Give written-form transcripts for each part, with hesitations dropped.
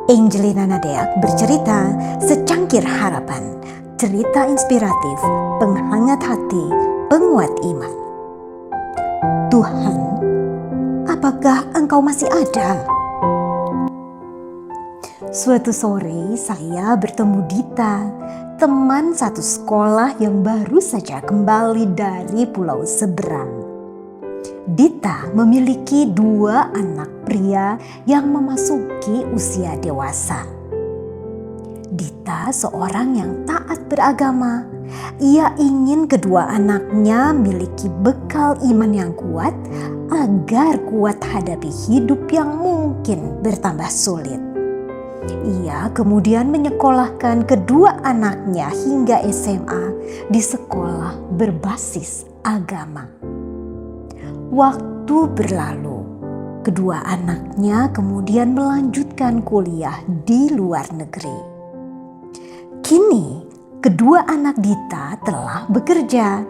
Angelina Nadeak bercerita Secangkir Harapan, cerita inspiratif, penghangat hati, penguat iman. Tuhan, apakah Engkau masih ada? Suatu sore saya bertemu Dita, teman satu sekolah yang baru saja kembali dari pulau seberang. Dita memiliki 2 anak pria yang memasuki usia dewasa. Dita seorang yang taat beragama. Ia ingin kedua anaknya memiliki bekal iman yang kuat agar kuat hadapi hidup yang mungkin bertambah sulit. Ia kemudian menyekolahkan kedua anaknya hingga SMA di sekolah berbasis agama. Waktu berlalu, kedua anaknya kemudian melanjutkan kuliah di luar negeri. Kini, kedua anak Dita telah bekerja.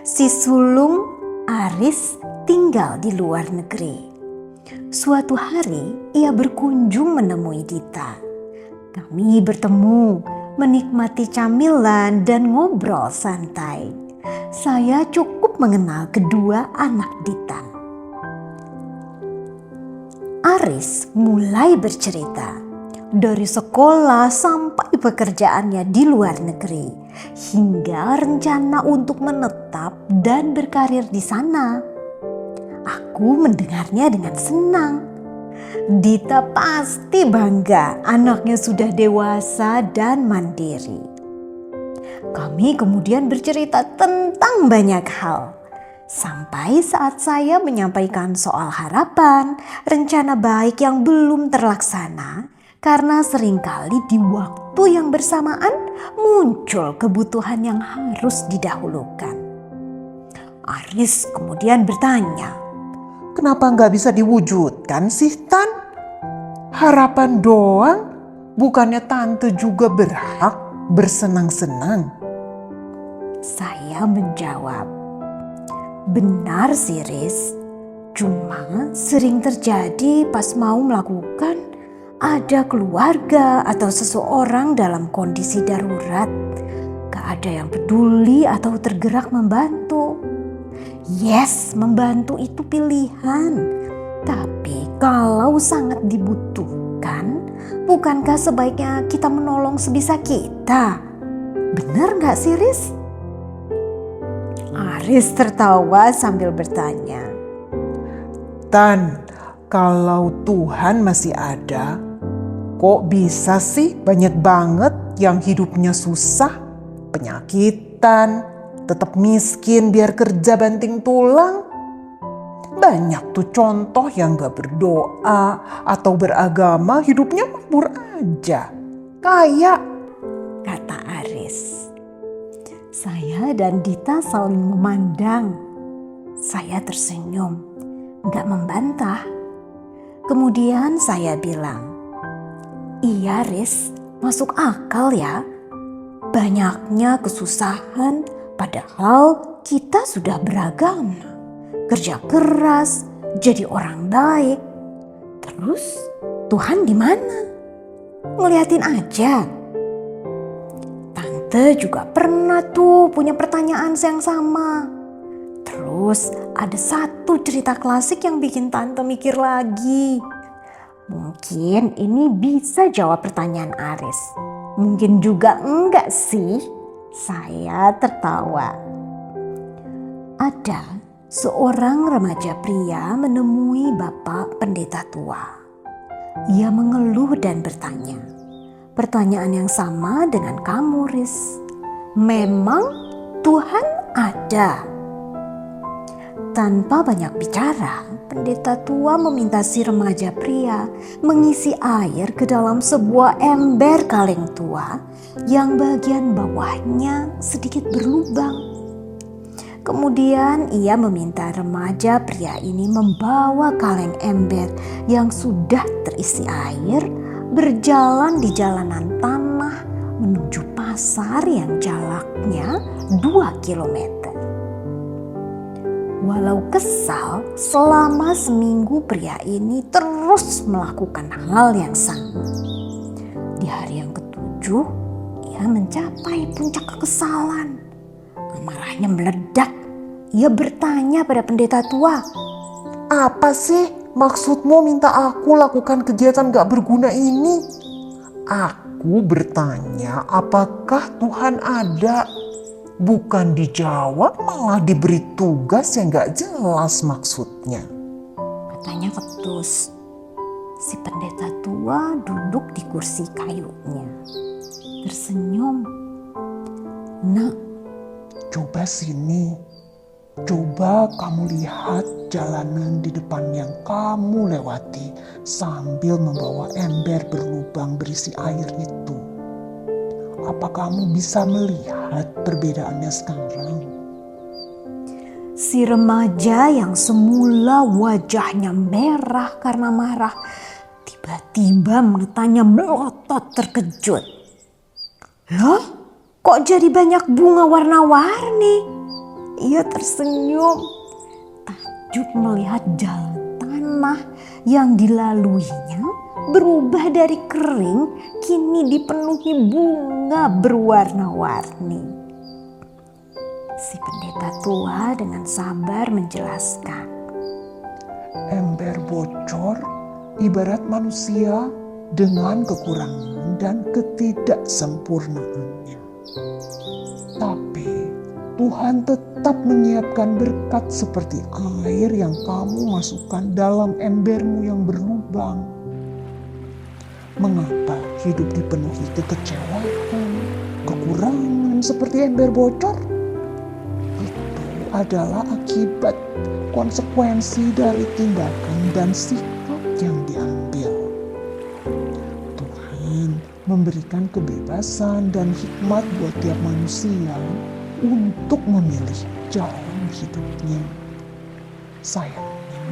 Si sulung Aris tinggal di luar negeri. Suatu hari, ia berkunjung menemui Dita. Kami bertemu, menikmati camilan dan ngobrol santai. Saya cukup mengenal kedua anak Dita. Aris mulai bercerita dari sekolah sampai pekerjaannya di luar negeri hingga rencana untuk menetap dan berkarir di sana. Aku mendengarnya dengan senang. Dita pasti bangga anaknya sudah dewasa dan mandiri. Kami kemudian bercerita tentang banyak hal. Sampai saat saya menyampaikan soal harapan, rencana baik yang belum terlaksana karena seringkali di waktu yang bersamaan muncul kebutuhan yang harus didahulukan. Aris kemudian bertanya, "Kenapa nggak bisa diwujudkan sih, Tan? Harapan doang, bukannya Tante juga berhak bersenang-senang?" Saya menjawab, "Benar sih, Riz. Cuma sering terjadi pas mau melakukan, ada keluarga atau seseorang dalam kondisi darurat. Gak ada yang peduli atau tergerak membantu. Yes, membantu itu pilihan. Tapi kalau sangat dibutuhkan, bukankah sebaiknya kita menolong sebisa kita? Benar gak sih, Riz?" Aris tertawa sambil bertanya, "Tan, kalau Tuhan masih ada, kok bisa sih banyak banget yang hidupnya susah, penyakitan, tetap miskin biar kerja banting tulang? Banyak tuh contoh yang gak berdoa atau beragama hidupnya makmur aja, kayak," kata Aris. Saya dan Dita saling memandang. Saya tersenyum, gak membantah. Kemudian saya bilang, "Iya, Riz, masuk akal ya. Banyaknya kesusahan padahal kita sudah beragama. Kerja keras, jadi orang baik. Terus Tuhan di mana? Ngeliatin aja." Tante juga pernah tuh punya pertanyaan yang sama. Terus ada satu cerita klasik yang bikin Tante mikir lagi. Mungkin ini bisa jawab pertanyaan Aris. Mungkin juga enggak sih? Saya tertawa. Ada seorang remaja pria menemui Bapak Pendeta tua. Ia mengeluh dan bertanya, pertanyaan yang sama dengan kamu, Riz. Memang Tuhan ada? Tanpa banyak bicara, pendeta tua meminta si remaja pria mengisi air ke dalam sebuah ember kaleng tua yang bagian bawahnya sedikit berlubang. Kemudian ia meminta remaja pria ini membawa kaleng ember yang sudah terisi air berjalan di jalanan tanah menuju pasar yang jaraknya 2 kilometer. Walau kesal, selama seminggu pria ini terus melakukan hal yang sama. Di hari yang ketujuh, ia mencapai puncak kekesalan. Amarahnya meledak. Ia bertanya pada pendeta tua, Apa sih maksudmu minta aku lakukan kegiatan gak berguna ini? Aku bertanya apakah Tuhan ada? Bukan dijawab, malah diberi tugas yang gak jelas maksudnya. katanya ketus. Si pendeta tua duduk di kursi kayunya. Tersenyum. Nak, Coba sini, coba kamu lihat jalanan di depan yang kamu lewati sambil membawa ember berlubang berisi air itu. Apa kamu bisa melihat perbedaannya sekarang? si remaja yang semula wajahnya merah karena marah, tiba-tiba matanya melotot terkejut. Loh, kok jadi banyak bunga warna-warni? Ia tersenyum, takjub melihat jalan tanah yang dilaluinya berubah dari kering kini dipenuhi bunga berwarna-warni. Si pendeta tua dengan sabar menjelaskan. Ember bocor ibarat manusia dengan kekurangan dan ketidaksempurnaannya. Tapi Tuhan tetap menyiapkan berkat seperti air yang kamu masukkan dalam embermu yang berlubang. Mengapa hidup dipenuhi kekecewaan, kekurangan seperti ember bocor? Itu adalah akibat konsekuensi dari tindakan dan sikap yang diambil. Tuhan memberikan kebebasan dan hikmat buat tiap manusia untuk memilih jalan hidupnya. Sayangnya,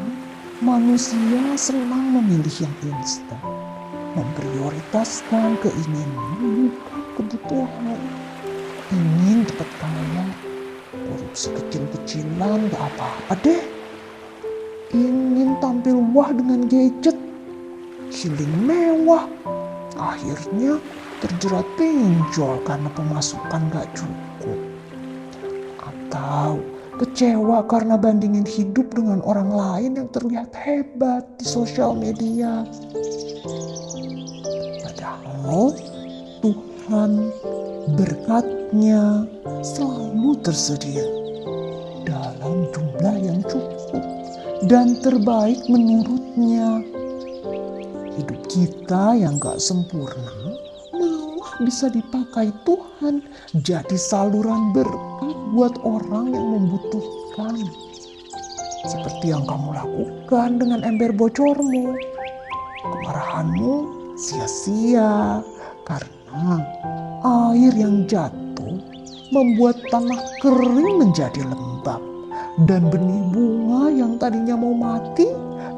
manusia senang memilih yang instan, memprioritaskan keinginan bukan kebutuhan. Ingin cepat kaya, korupsi kecil-kecilan gak apa-apa deh. Ingin tampil wah dengan gadget, healing mewah, akhirnya terjerat pinjol karena pemasukan gak cukup. Atau kecewa karena bandingin hidup dengan orang lain yang terlihat hebat di sosial media. Padahal Tuhan berkat-Nya selalu tersedia dalam jumlah yang cukup dan terbaik menurut-Nya. Hidup kita yang gak sempurna malah bisa dipakai Tuhan jadi saluran berkat buat orang yang membutuhkan. Seperti yang kamu lakukan dengan ember bocormu. Kemarahanmu sia-sia karena air yang jatuh membuat tanah kering menjadi lembab dan benih bunga yang tadinya mau mati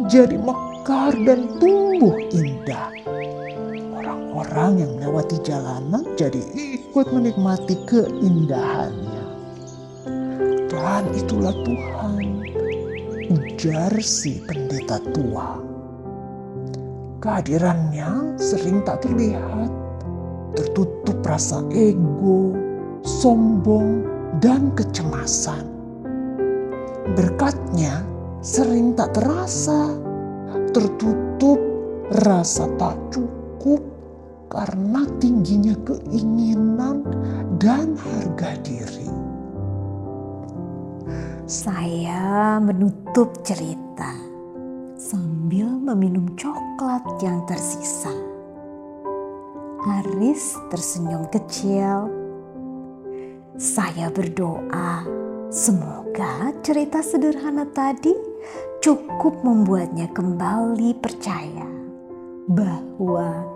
jadi mekar dan tumbuh indah. Orang-orang yang melewati jalanan jadi ikut menikmati keindahannya. Dan itulah Tuhan, ujar si pendeta tua. Kehadirannya sering tak terlihat, tertutup rasa ego, sombong, dan kecemasan. Berkat-Nya sering tak terasa, tertutup rasa tak cukup karena tingginya keinginan dan harga diri. Saya menutup cerita sambil meminum coklat yang tersisa. Aris tersenyum kecil. Saya berdoa semoga cerita sederhana tadi cukup membuatnya kembali percaya bahwa